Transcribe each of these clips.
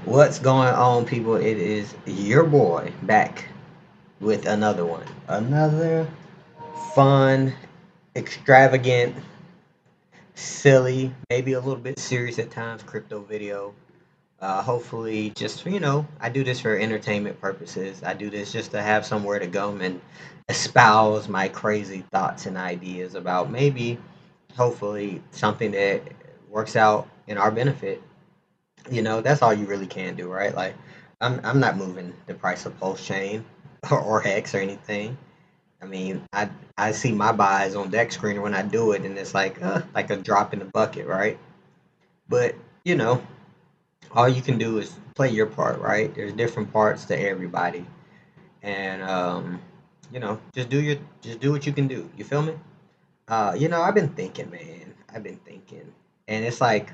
What's going on, people? It is your boy back with another one. Another fun, extravagant, silly, maybe a little bit serious at times crypto video. Hopefully, just, I do this for entertainment purposes. I do this just to have somewhere to go and espouse my crazy thoughts and ideas about maybe, hopefully, something that works out in our benefit. That's all you really can do, right? Like, I'm not moving the price of Pulse Chain or Hex or anything. I mean, I see my buys on deck screener when I do it, and it's like a drop in the bucket, right? But you know, all you can do is play your part, right? There's different parts to everybody, and just do what you can do. You feel me? I've been thinking, man. I've been thinking, and it's like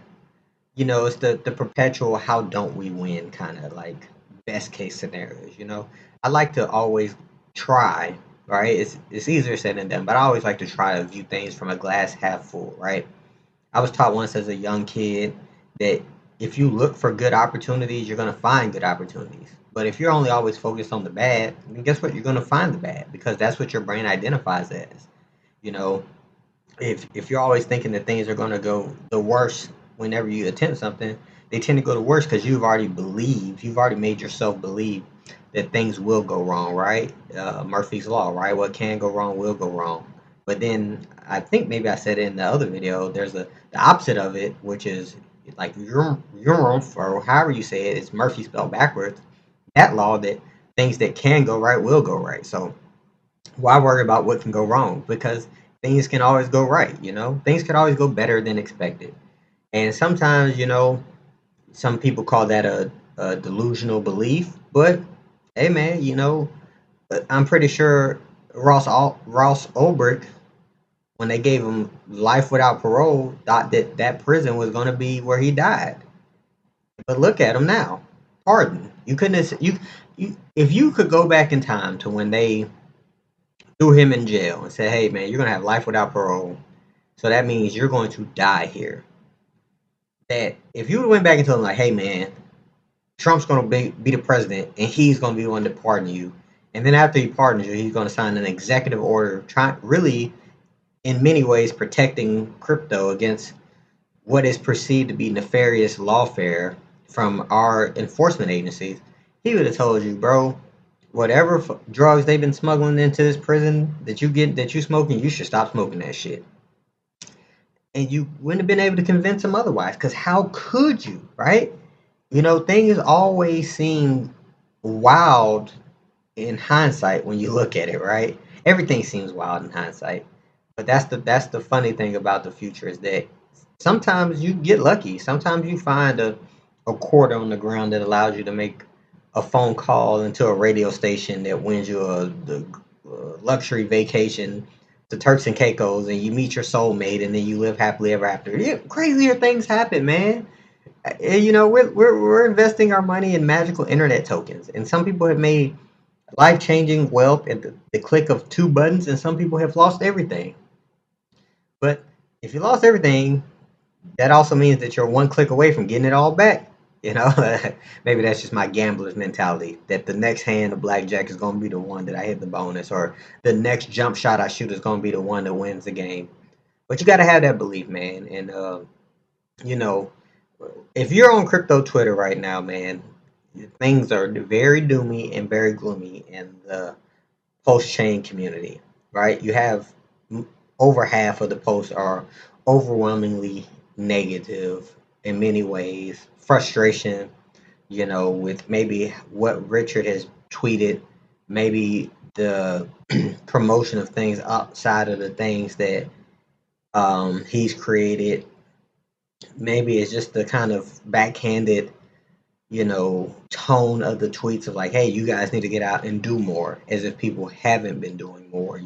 it's the perpetual how don't we win kind of like best case scenarios. I like to always try, right? It's easier said than done, but I always like to try to view things from a glass half full, right? I was taught once as a young kid that if you look for good opportunities, you're going to find good opportunities. But if you're only always focused on the bad, then guess what? You're going to find the bad because that's what your brain identifies as. You know, if you're always thinking that things are going to go the worst whenever you attempt something, they tend to go the worst because you've already made yourself believe that things will go wrong, right? Murphy's law, right? What can go wrong will go wrong. But then I think maybe I said in the other video, there's the opposite of it, which is like you're or however you say it, it's Murphy spelled backwards. That law that things that can go right will go right. So why worry about what can go wrong? Because things can always go right. Things can always go better than expected. And sometimes, some people call that a delusional belief. But hey, man, I'm pretty sure Ross Ulbricht, when they gave him life without parole, thought that that prison was going to be where he died. But look at him now, pardon. You couldn't have, you if you could go back in time to when they threw him in jail and said, "Hey, man, you're gonna have life without parole, so that means you're going to die here." That if you would have went back and told him like, "Hey, man, Trump's gonna be the president, and he's gonna be the one to pardon you," and then after he pardons you, he's gonna sign an executive order, trying really, in many ways, protecting crypto against what is perceived to be nefarious lawfare from our enforcement agencies. He would have told you, bro, whatever drugs they've been smuggling into this prison that you smoking, you should stop smoking that shit. And you wouldn't have been able to convince them otherwise. Because how could you, right? Things always seem wild in hindsight when you look at it, right? Everything seems wild in hindsight. But that's the funny thing about the future is that sometimes you get lucky. Sometimes you find a cord on the ground that allows you to make a phone call into a radio station that wins you a luxury vacation to Turks and Caicos, and you meet your soulmate, and then you live happily ever after. Yeah, crazier things happen, man. We're investing our money in magical internet tokens, and some people have made life changing wealth at the click of two buttons, and some people have lost everything. But if you lost everything, that also means that you're one click away from getting it all back. You know, maybe that's just my gambler's mentality that the next hand of blackjack is going to be the one that I hit the bonus, or the next jump shot I shoot is going to be the one that wins the game. But you got to have that belief, man. And, you know, if you're on crypto Twitter right now, man, things are very doomy and very gloomy in the post chain community, right? You have over half of the posts are overwhelmingly negative in many ways. Frustration, with maybe what Richard has tweeted, maybe the promotion of things outside of the things that he's created. Maybe it's just the kind of backhanded tone of the tweets of like, hey, you guys need to get out and do more, as if people haven't been doing more.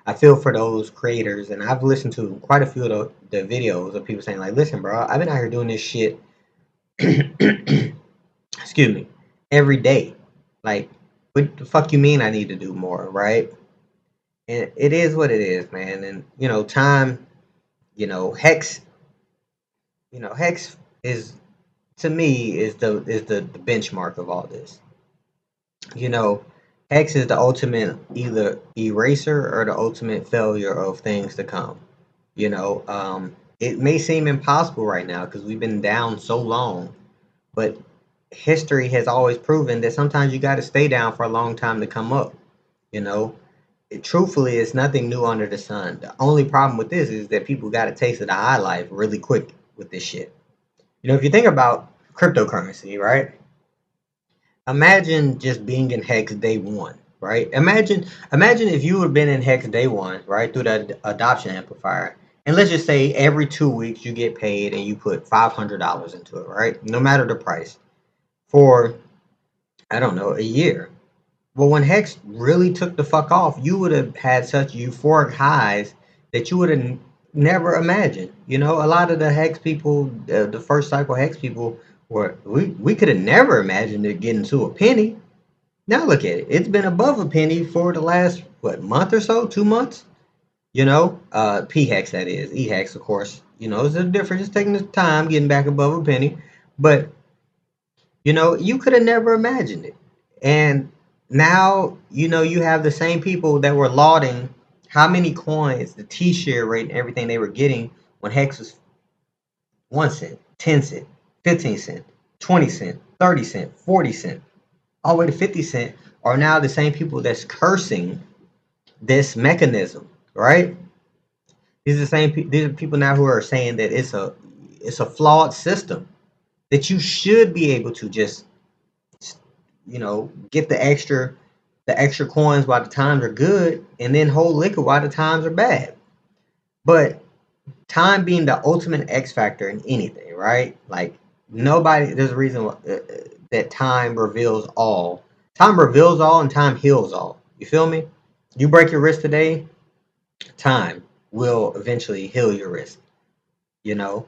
I feel for those creators, and I've listened to quite a few of the videos of people saying, like, listen, bro, I've been out here doing this shit, excuse me, every day. Like, what the fuck you mean I need to do more, right? And it is what it is, man. And, time, Hex, Hex is to me is the benchmark of all this. You know, Hex is the ultimate either eraser or the ultimate failure of things to come. It may seem impossible right now because we've been down so long, but history has always proven that sometimes you got to stay down for a long time to come up. You know, truthfully, it's nothing new under the sun. The only problem with this is that people got a taste of the high life really quick with this shit. If you think about cryptocurrency, right? Imagine just being in Hex day one, right? Imagine if you would have been in Hex day one, right, through the adoption amplifier, and let's just say every 2 weeks you get paid and you put $500 into it, right? No matter the price for I don't know, a year. Well, when Hex really took the fuck off, you would have had such euphoric highs that you would have never imagined. A lot of the Hex people, the first cycle Hex people, we could have never imagined it getting to a penny. Now look at it; it's been above a penny for the last what month or so, 2 months. P Hex that is, E Hex of course. It's a difference. It's taking the time getting back above a penny, but you could have never imagined it. And now, you have the same people that were lauding how many coins, the T share rate, and everything they were getting when Hex was 1 cent, 10 cent, 15 cent, 20 cent, 30 cent, 40 cent, all the way to 50 cent, are now the same people that's cursing this mechanism, right? These are people now who are saying that it's a flawed system, that you should be able to just get the extra coins while the times are good, and then hold liquid while the times are bad. But time being the ultimate X factor in anything, right? Like nobody, there's a reason that time reveals all. Time reveals all, and time heals all. You feel me? You break your wrist today, time will eventually heal your wrist. You know,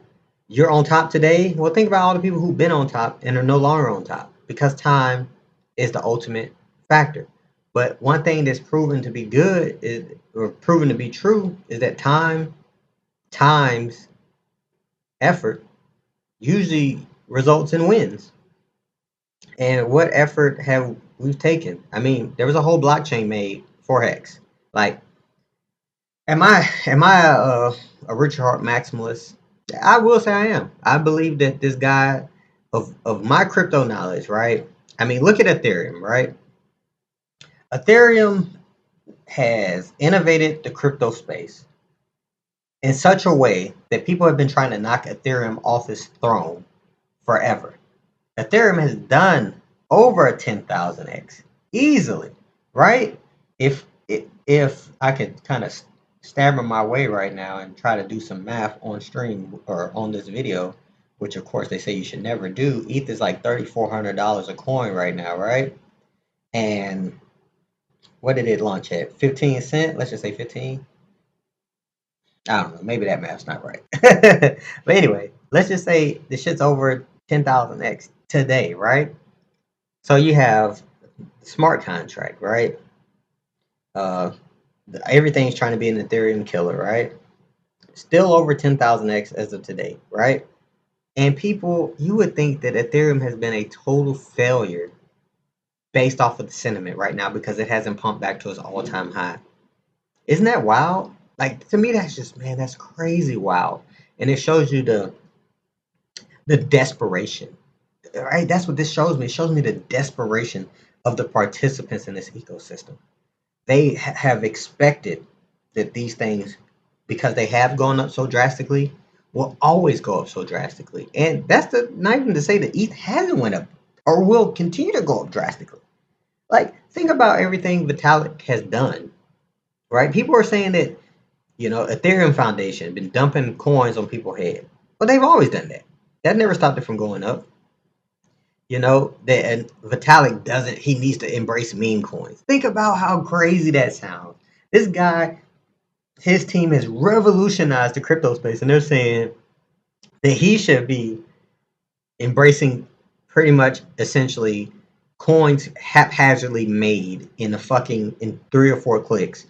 you're on top today. Well, think about all the people who've been on top and are no longer on top because time is the ultimate factor. But one thing that's proven to be good is, or proven to be true, is that time times effort usually results in wins. And what effort have we taken? I mean, there was a whole blockchain made for Hex. Like, am I a Richard Hart maximalist? I will say I am. I believe that this guy of my crypto knowledge, right? I mean, look at Ethereum, right? Ethereum has innovated the crypto space in such a way that people have been trying to knock Ethereum off its throne forever. Ethereum has done over a 10,000x easily, right? If I could kind of stammer my way right now and try to do some math on stream or on this video, which of course they say you should never do. ETH is like $3,400 a coin right now, right? And what did it launch at? 15 cent? Let's just say 15. I don't know. Maybe that math's not right. But anyway, let's just say the shit's over 10,000x today, right? So you have smart contract, right? Uh, Everything's trying to be an Ethereum killer, right? Still over 10,000x as of today, right? And people, you would think that Ethereum has been a total failure based off of the sentiment right now because it hasn't pumped back to its all-time high. Isn't that wild? Like to me, that's just man, that's crazy wild, and it shows you the desperation, right? That's what this shows me. It shows me the desperation of the participants in this ecosystem. They have expected that these things, because they have gone up so drastically, will always go up so drastically. And that's not even to say that ETH hasn't went up or will continue to go up drastically. Like, think about everything Vitalik has done, right? People are saying that, Ethereum Foundation been dumping coins on people's head. But they've always done that. That never stopped it from going up. That and Vitalik doesn't, he needs to embrace meme coins. Think about how crazy that sounds. This guy, his team has revolutionized the crypto space, and they're saying that he should be embracing pretty much essentially coins haphazardly made in 3 or 4 clicks,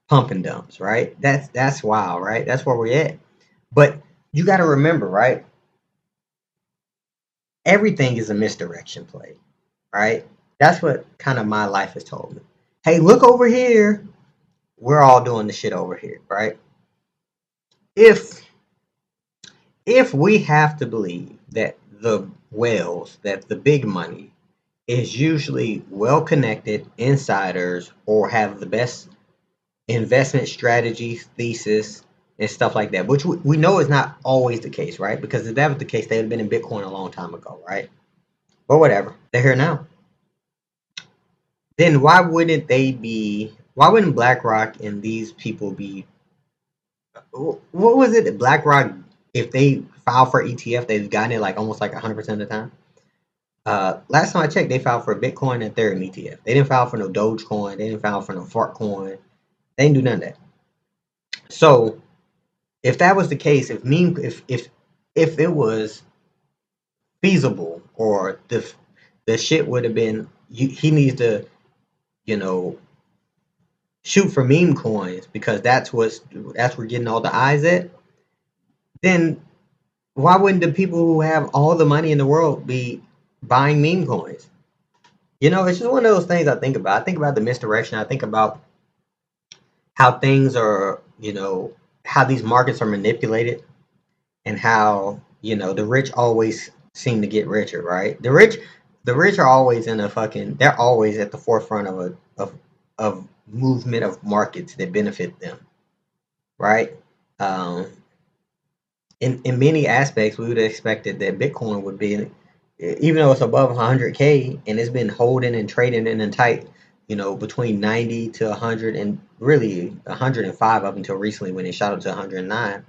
pump and dumps, right? That's wild, right? That's where we're at. But you got to remember, right? everything is a misdirection play, right? That's what kind of my life has told me. Hey, look over here. We're all doing the shit over here, right? If if we have to believe that the whales, that the big money is usually well connected insiders or have the best investment strategies, thesis, and stuff like that, which we know is not always the case, right? Because if that was the case, they'd have been in Bitcoin a long time ago, right? But whatever, they're here now. Then why wouldn't they be? Why wouldn't BlackRock and these people be? What was it? BlackRock, if they file for ETF, they've gotten it like almost like 100% of the time. Last time I checked, they filed for Bitcoin and Ethereum ETF. They didn't file for no Dogecoin. They didn't file for no Fartcoin. They didn't do none of that. So if that was the case, if it was feasible, or the shit would have been, he needs to, you know, shoot for meme coins because that's where getting all the eyes at. Then why wouldn't the people who have all the money in the world be buying meme coins? It's just one of those things I think about. I think about the misdirection. I think about how things are, how these markets are manipulated, and how, the rich always seem to get richer, right? The rich are always they're always at the forefront of movement of markets that benefit them, right? Um, in many aspects, we would have expected that Bitcoin would be, even though it's above 100K and it's been holding and trading in tight, between 90 to 100, and really 105 up until recently when it shot up to 109,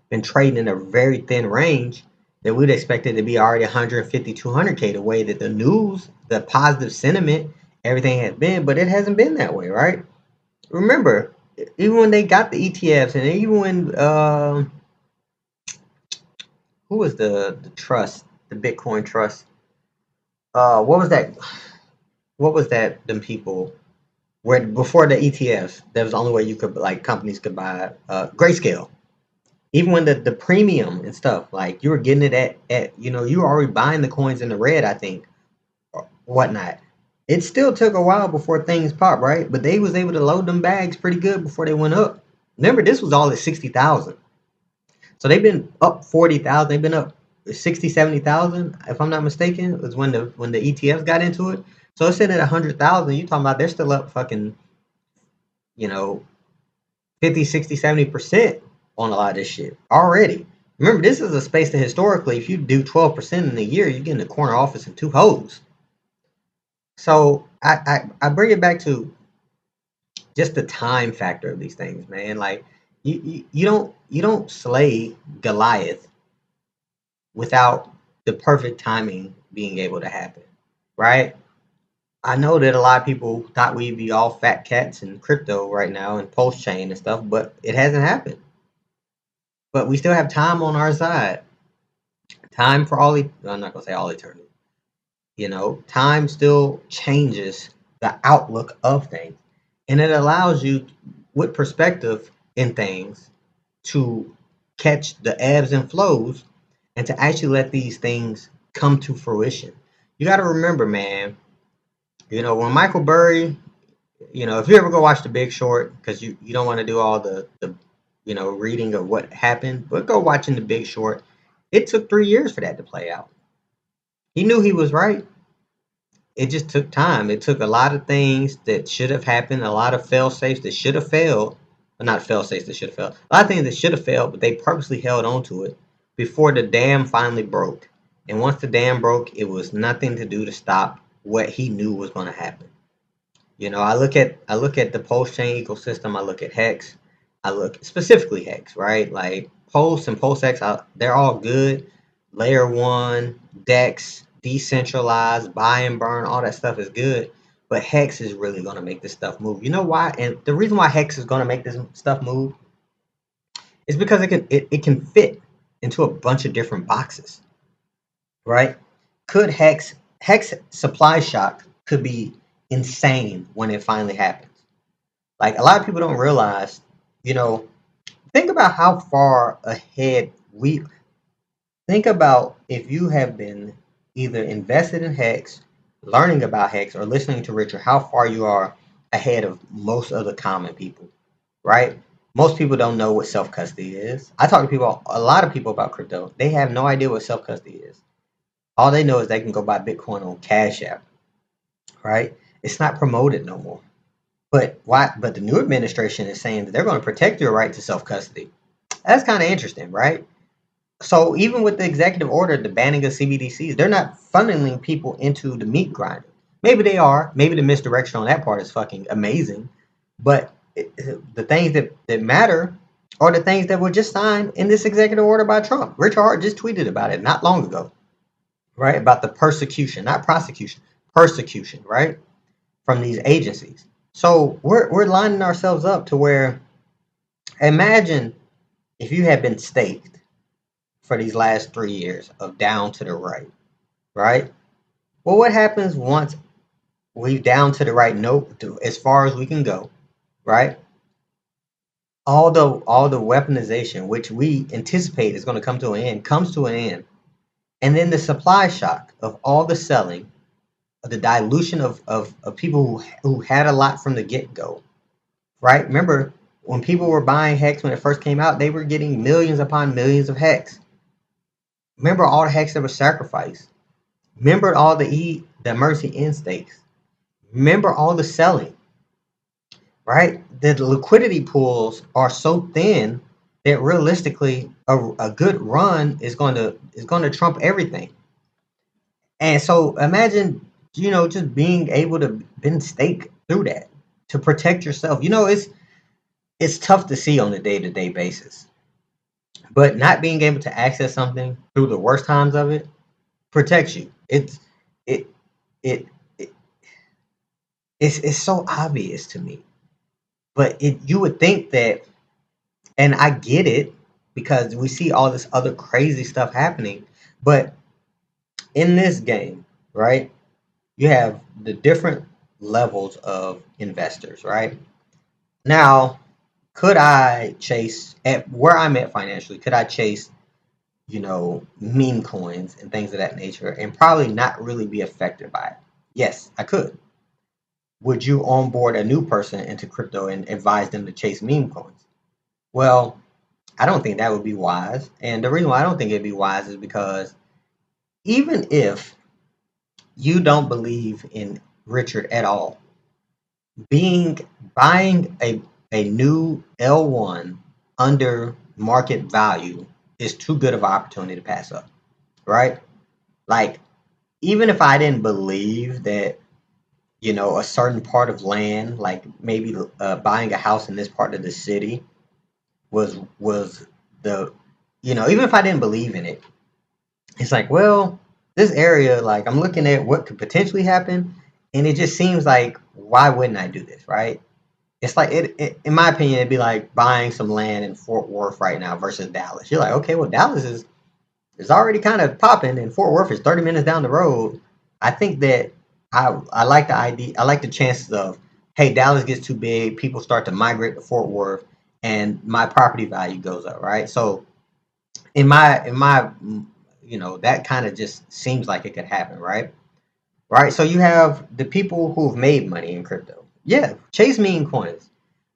been trading in a very thin range, that we'd expect it to be already 150, 200K, the way that the news, the positive sentiment, everything has been, but it hasn't been that way, right? Remember, even when they got the ETFs, and even when who was the trust, the Bitcoin trust? What was that? What was that? Them people where before the ETFs, that was the only way you could, like, companies could buy Grayscale. Even when the premium and stuff, like, you were getting it at you were already buying the coins in the red, I think, or whatnot. It still took a while before things popped, right? But they was able to load them bags pretty good before they went up. Remember, this was all at 60,000. So they've been up 40,000. They've been up 60, 70,000, if I'm not mistaken, was when the ETFs got into it. So it's sitting at 100,000. You talking about they're still up fucking, you know, 50, 60, 70% on a lot of this shit already. Remember, this is a space that historically, if you do 12% in a year, you get in the corner office and two hoes. So I bring it back to just the time factor of these things, man. Like, you don't slay Goliath without the perfect timing being able to happen, right? I know that a lot of people thought we'd be all fat cats in crypto right now and Pulsechain and stuff, but it hasn't happened. But we still have time on our side. Time for all, I'm not gonna say all eternity. Time still changes the outlook of things, and it allows you, with perspective in things, to catch the ebbs and flows, and to actually let these things come to fruition. You got to remember, man. When Michael Burry, if you ever go watch The Big Short, because you don't want to do all the reading of what happened, but go watching The Big Short. It took 3 years for that to play out. He knew he was right. It just took time. It took a lot of things that should have happened, a lot of fail safes that should have failed, well, not fail safes that should have failed, a lot of things that should have failed, but they purposely held on to it before the dam finally broke. And once the dam broke, it was nothing to do to stop what he knew was going to happen. I look at the Pulse chain ecosystem. I look at Hex. I look specifically Hex, right? Like Pulse and PulseX, they're all good. Layer one, Dex, decentralized, buy and burn, all that stuff is good. But Hex is really going to make this stuff move. You know why? And the reason why Hex is going to make this stuff move is because it can fit into a bunch of different boxes, right? Could Hex supply shock could be insane when it finally happens. Like, a lot of people don't realize, you know, think about how far ahead we think about if you have been. either invested in Hex, learning about Hex, or listening to Richard, how far you are ahead of most of the common people, right? Most people don't know what self custody is. I talk to people, a lot of people about crypto. They have no idea what self custody is. All they know is they can go buy Bitcoin on Cash App, right? It's not promoted no more. But why? But the new administration is saying that they're going to protect your right to self custody. That's kind of interesting, right? So even with the executive order, the banning of CBDCs, they're not funneling people into the meat grinder. Maybe they are. Maybe the misdirection on that part is fucking amazing. But the things that matter are the things that were just signed in this executive order by Trump. Richard Hart just tweeted about it not long ago, right? About the persecution, not prosecution, persecution, right? From these agencies. So we're lining ourselves up to where, imagine if you had been staked for these last 3 years of down to the right, right? Well, what happens once we down to the right note as far as we can go, right? All the weaponization which we anticipate is going to come to an end comes to an end, and then the supply shock of all the selling, the dilution of people who had a lot from the get-go, right? Remember when people were buying Hex when it first came out, they were getting millions upon millions of Hex. Remember all the Hex that was sacrificed. Remember all the mercy in stakes. Remember all the selling, right? The liquidity pools are so thin that realistically a good run is going to trump everything. And so imagine, just being able to been stake through that to protect yourself. It's tough to see on a day-to-day basis. But not being able to access something through the worst times of it protects you. It it, it it's so obvious to me. But you would think that, and I get it because we see all this other crazy stuff happening. But in this game, right, you have the different levels of investors, right? Now, could I chase at where I'm at financially? Could I chase, meme coins and things of that nature and probably not really be affected by it? Yes, I could. Would you onboard a new person into crypto and advise them to chase meme coins? Well, I don't think that would be wise. And the reason why I don't think it'd be wise is because even if you don't believe in Richard at all, being buying a new L1 under market value is too good of an opportunity to pass up, right? Like, even if I didn't believe that, a certain part of land, like maybe buying a house in this part of the city was the, even if I didn't believe in it, it's like, well, this area, like I'm looking at what could potentially happen, and it just seems like, why wouldn't I do this, right? It's like in my opinion, it'd be like buying some land in Fort Worth right now versus Dallas. You're like, okay, well, Dallas is already kind of popping, and Fort Worth is 30 minutes down the road. I think that I like the idea. I like the chances of, hey, Dallas gets too big, people start to migrate to Fort Worth, and my property value goes up, right? So in my that kind of just seems like it could happen, right? Right. So you have the people who've made money in crypto. Yeah, chase meme coins.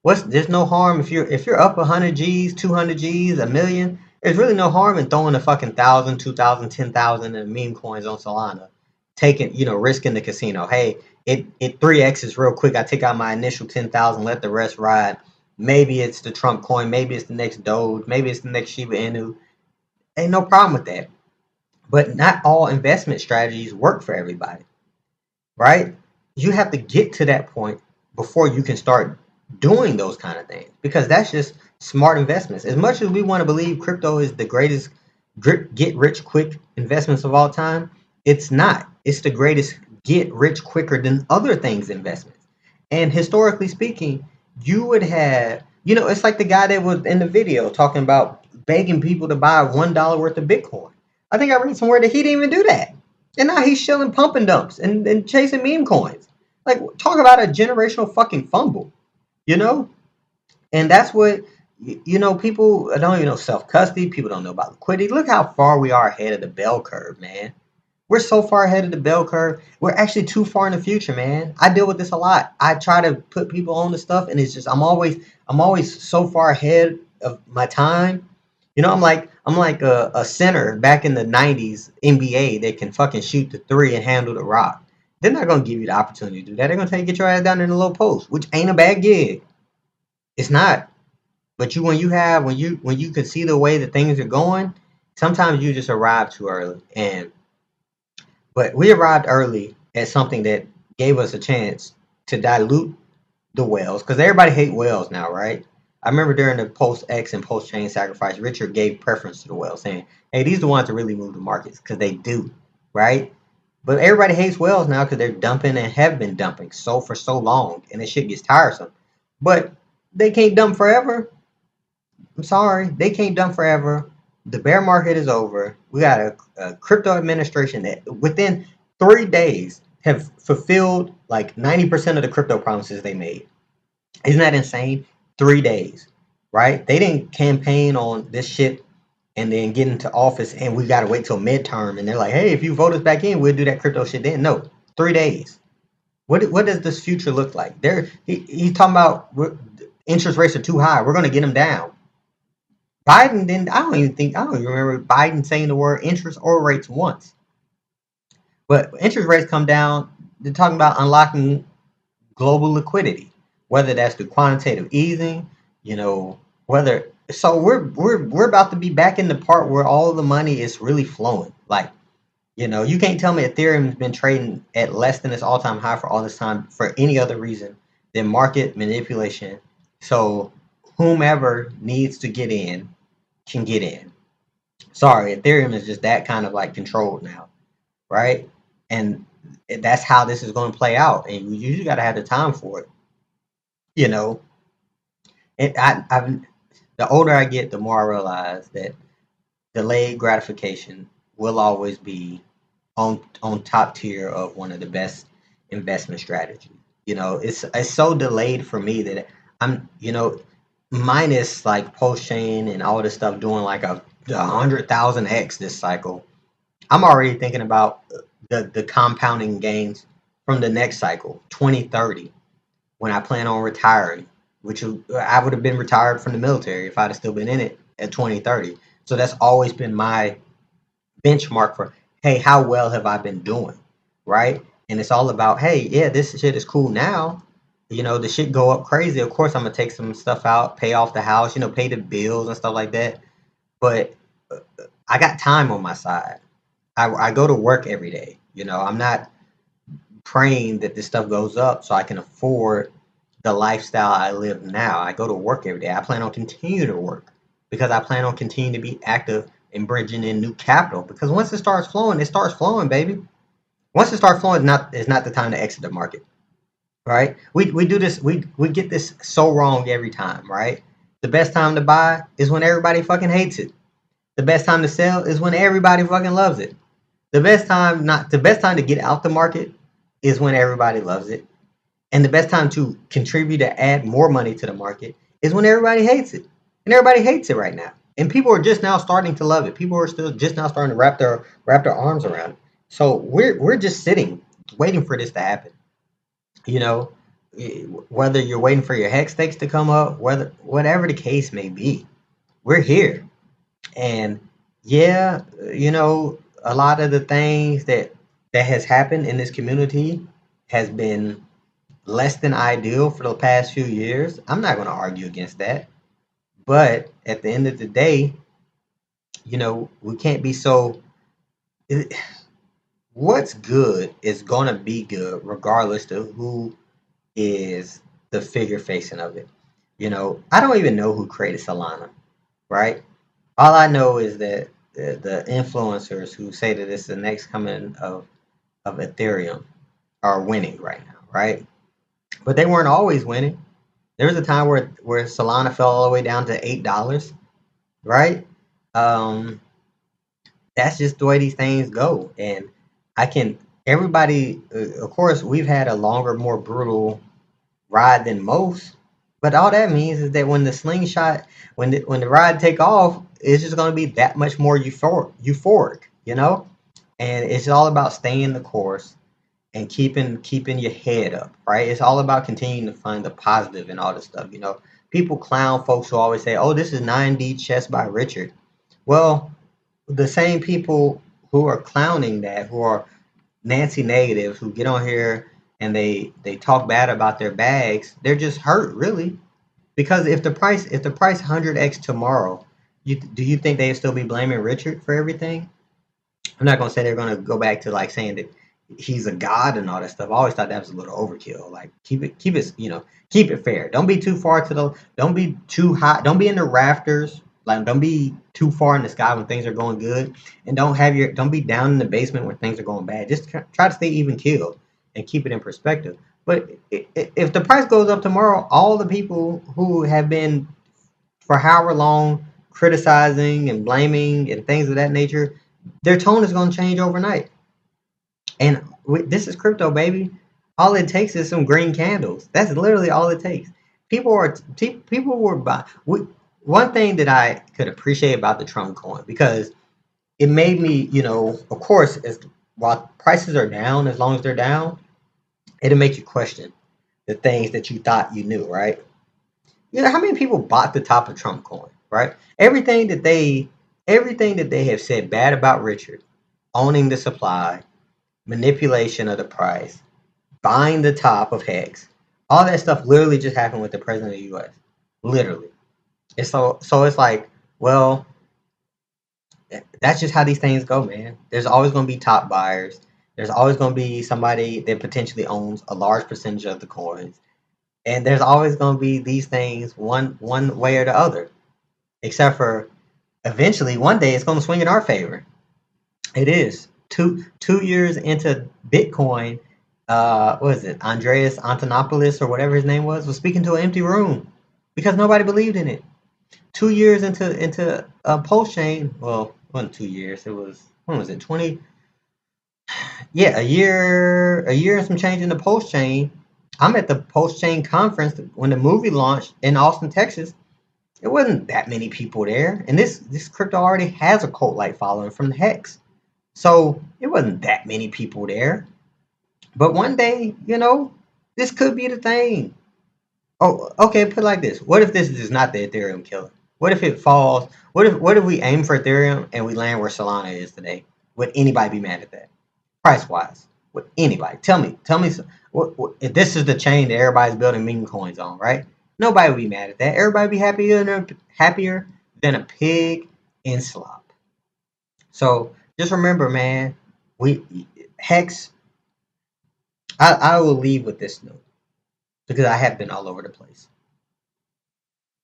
There's no harm if you're up 100 G's, 200 G's, a million. There's really no harm in throwing a fucking 1,000, 2,000, 10,000 in meme coins on Solana, taking risking the casino. Hey, it 3x's real quick. I take out my initial 10,000, let the rest ride. Maybe it's the Trump coin. Maybe it's the next Doge. Maybe it's the next Shiba Inu. Ain't no problem with that. But not all investment strategies work for everybody, right? You have to get to that point before you can start doing those kind of things, because that's just smart investments. As much as we want to believe crypto is the greatest get rich quick investments of all time, it's not. It's the greatest get rich quicker than other things investments. And historically speaking, you would have, it's like the guy that was in the video talking about begging people to buy $1 worth of Bitcoin. I think I read somewhere that he didn't even do that. And now he's shilling pump and dumps and chasing meme coins. Like, talk about a generational fucking fumble, you know? And that's what, people don't even know self custody. People don't know about liquidity. Look how far we are ahead of the bell curve, man. We're so far ahead of the bell curve. We're actually too far in the future, man. I deal with this a lot. I try to put people on the stuff, and it's just I'm always so far ahead of my time. I'm like a center back in the '90s NBA that can fucking shoot the three and handle the rock. They're not gonna give you the opportunity to do that. They're gonna tell you get your ass down in the low post, which ain't a bad gig. It's not. But when you can see the way that things are going, sometimes you just arrive too early. And but we arrived early at something that gave us a chance to dilute the whales because everybody hate whales now, right? I remember during the post X and post chain sacrifice, Richard gave preference to the whales, saying, "Hey, these are the ones that really move the markets because they do, right?" But everybody hates whales now because they're dumping and have been dumping so for so long, and this shit gets tiresome. But they can't dump forever. I'm sorry, they can't dump forever. The bear market is over. We got a crypto administration that within 3 days have fulfilled like 90% of the crypto promises they made. Isn't that insane? 3 days, right? They didn't campaign on this shit and then get into office and we got to wait till midterm. And they're like, hey, if you vote us back in, we'll do that crypto shit then. No, 3 days. What does this future look like? He's talking about interest rates are too high. We're going to get them down. Biden didn't. I don't even remember Biden saying the word interest or rates once. But interest rates come down. They're talking about unlocking global liquidity, whether that's through quantitative easing, whether so we're about to be back in the part where all the money is really flowing. Like, you can't tell me Ethereum's been trading at less than its all-time high for all this time for any other reason than market manipulation. So whomever needs to get in can get in. Sorry, Ethereum is just that kind of like controlled now, right? And that's how this is going to play out. And you usually got to have the time for it, you know. The older I get, the more I realize that delayed gratification will always be on top tier of one of the best investment strategies. It's so delayed for me that I'm, minus like post chain and all this stuff doing like a 100,000x this cycle. I'm already thinking about the compounding gains from the next cycle, 2030, when I plan on retiring, which I would have been retired from the military if I'd have still been in it at 2030. So that's always been my benchmark for, hey, how well have I been doing, right? And it's all about, hey, yeah, this shit is cool now. The shit go up crazy. Of course, I'm gonna take some stuff out, pay off the house, pay the bills and stuff like that. But I got time on my side. I go to work every day. I'm not praying that this stuff goes up so I can afford the lifestyle I live now. I go to work every day. I plan on continuing to work because I plan on continuing to be active and bridging in new capital. Because once it starts flowing, baby. Once it starts flowing, it's not the time to exit the market, right? We do this. We get this so wrong every time, right? The best time to buy is when everybody fucking hates it. The best time to sell is when everybody fucking loves it. The best time to get out the market is when everybody loves it. And the best time to contribute to add more money to the market is when everybody hates it. And everybody hates it right now. And people are just now starting to love it. People are still just now starting to wrap their arms around it. So we're just sitting, waiting for this to happen. You know, whether you're waiting for your hex stakes to come up, whatever the case may be, we're here. And yeah, a lot of the things that has happened in this community has been less than ideal for the past few years. I'm not going to argue against that. But at the end of the day, we can't be so. What's good is going to be good regardless of who is the figure facing of it. I don't even know who created Solana, right? All I know is that the influencers who say that it's the next coming of Ethereum are winning right now, right? But they weren't always winning. There was a time where Solana fell all the way down to $8, right? Um, that's just the way these things go. And I can everybody, of course, we've had a longer, more brutal ride than most. But all that means is that when the slingshot, when the ride take off, it's just going to be that much more euphoric. And it's all about staying the course and keeping your head up, right? It's all about continuing to find the positive in all this stuff. People clown folks who always say, "Oh, this is 9D chess by Richard." Well, the same people who are clowning that, who are Nancy negatives, who get on here and they talk bad about their bags, they're just hurt, really. Because if the price 100x tomorrow, do you think they'd still be blaming Richard for everything? I'm not gonna say they're gonna go back to like saying that he's a god and all that stuff. I always thought that was a little overkill. Like keep it fair. Don't be too far don't be too high. Don't be in the rafters. Like don't be too far in the sky when things are going good, and don't be down in the basement when things are going bad. Just try to stay even keeled and keep it in perspective. But if the price goes up tomorrow, all the people who have been for however long criticizing and blaming and things of that nature, their tone is going to change overnight. And this is crypto, baby. All it takes is some green candles. That's literally all it takes. People were buying. One thing that I could appreciate about the Trump coin, because it made me, of course, while prices are down, as long as they're down, it'll make you question the things that you thought you knew, right? How many people bought the top of Trump coin, right? Everything that they have said bad about Richard, owning the supply, manipulation of the price, buying the top of Hex, all that stuff literally just happened with the president of the U.S. Literally. So it's like, well, that's just how these things go, man. There's always going to be top buyers. There's always going to be somebody that potentially owns a large percentage of the coins, and there's always going to be these things one way or the other. Except for eventually, one day it's going to swing in our favor. It is 2 years into Bitcoin. What is it? Andreas Antonopoulos or whatever his name was speaking to an empty room because nobody believed in it. 2 years into Pulse Chain. Well, it wasn't 2 years. It was, when was it? 20. Yeah, a year and some change in the Pulse Chain. I'm at the Pulse Chain conference when the movie launched in Austin, Texas. It wasn't that many people there, and this crypto already has a cult like following from the Hex. So it wasn't that many people there. But one day, this could be the thing. Oh, okay, put it like this. What if this is not the Ethereum killer? What if it falls? What if we aim for Ethereum and we land where Solana is today? Would anybody be mad at that? Price wise. Would anybody? Tell me if this is the chain that everybody's building meme coins on, right? Nobody would be mad at that. Everybody would be happier than a pig in slop. So just remember, man, we Hex. I will leave with this note because I have been all over the place.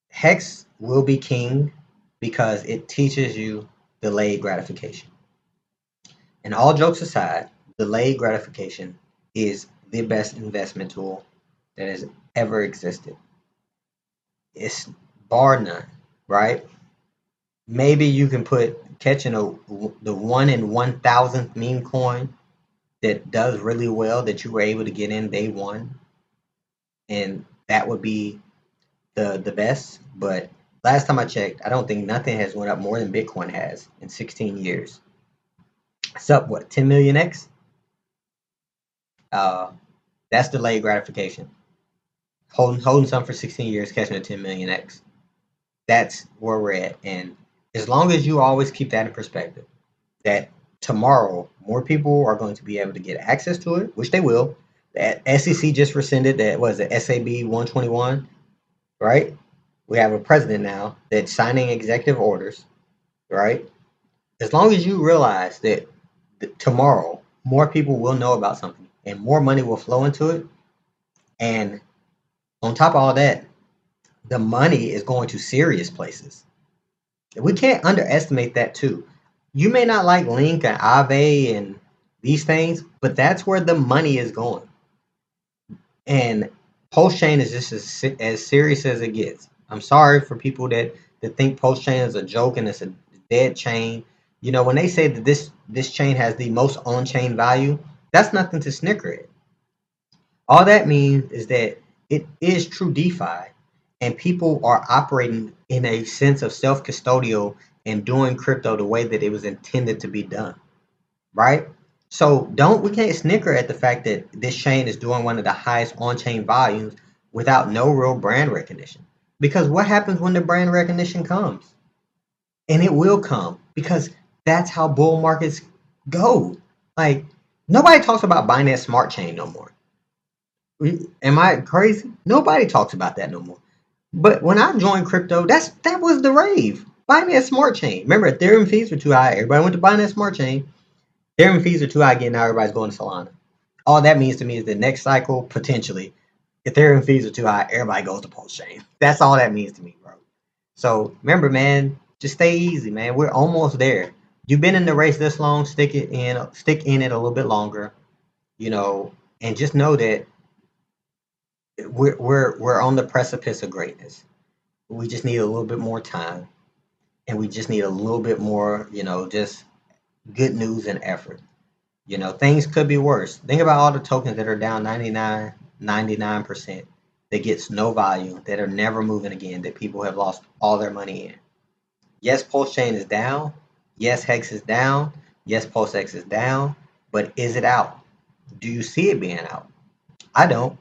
Hex will be king because it teaches you delayed gratification. And all jokes aside, delayed gratification is the best investment tool that has ever existed. It's bar none, right? Maybe you can put catching the 1 in 1,000th meme coin that does really well that you were able to get in day one, and that would be the best. But last time I checked, I don't think nothing has went up more than Bitcoin has in 16 years. It's up what, 10 million x? Uh, that's delayed gratification. Holding something for 16 years, catching a 10 million x. That's where we're at, and as long as you always keep that in perspective, that tomorrow more people are going to be able to get access to it, which they will. The SEC just rescinded that, was it SAB 121, right? We have a president now that's signing executive orders, right? As long as you realize that tomorrow more people will know about something and more money will flow into it, and on top of all that, the money is going to serious places. We can't underestimate that too. You may not like Link and Aave and these things, but that's where the money is going. And Pulse Chain is just as serious as it gets. I'm sorry for people that think Pulse Chain is a joke and it's a dead chain. When they say that this chain has the most on-chain value, that's nothing to snicker at. All that means is that it is true DeFi, and people are operating in a sense of self-custodial and doing crypto the way that it was intended to be done. right? So we can't snicker at the fact that this chain is doing one of the highest on-chain volumes without no real brand recognition. Because what happens when the brand recognition comes? And it will come because that's how bull markets go. Like nobody talks about Binance Smart Chain no more. Am I crazy? Nobody talks about that no more. But when I joined crypto, that was the rave. Binance Smart Chain. Remember, Ethereum fees were too high. Everybody went to Binance Smart Chain. Ethereum fees are too high again. Now everybody's going to Solana. All that means to me is the next cycle, potentially, Ethereum fees are too high. Everybody goes to Pulse Chain. That's all that means to me, bro. So remember, man, just stay easy, man. We're almost there. You've been in the race this long. Stick in it a little bit longer, you know, and just know that we're on the precipice of greatness. We just need a little bit more time, and we just need a little bit more, just good news and effort. Things could be worse. Think about all the tokens that are down 99% that gets no value, that are never moving again, that people have lost all their money in. Yes, Pulse Chain is down. Yes, Hex is down. Yes, PulseX is down. But is it out? Do you see it being out? I don't.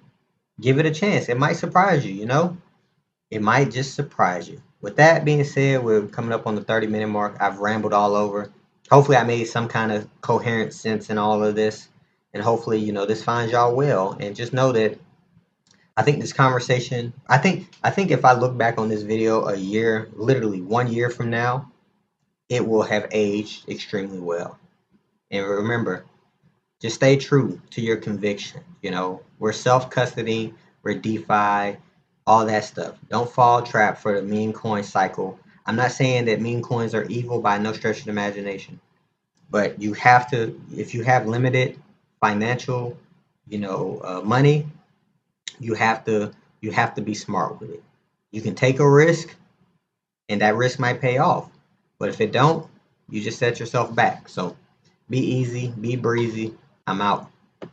Give it a chance. It might surprise you. It might just surprise you. With that being said, we're coming up on the 30-minute mark. I've rambled all over. Hopefully, I made some kind of coherent sense in all of this. And hopefully, this finds y'all well. And just know that I think this conversation, I think if I look back on this video a year, literally 1 year from now, it will have aged extremely well. And remember, just stay true to your conviction. We're self custody, we're DeFi, all that stuff. Don't fall trap for the meme coin cycle. I'm not saying that meme coins are evil by no stretch of the imagination, but you have to, if you have limited financial, money, you have to be smart with it. You can take a risk, and that risk might pay off, but if it don't, you just set yourself back. So be easy, be breezy. I'm out.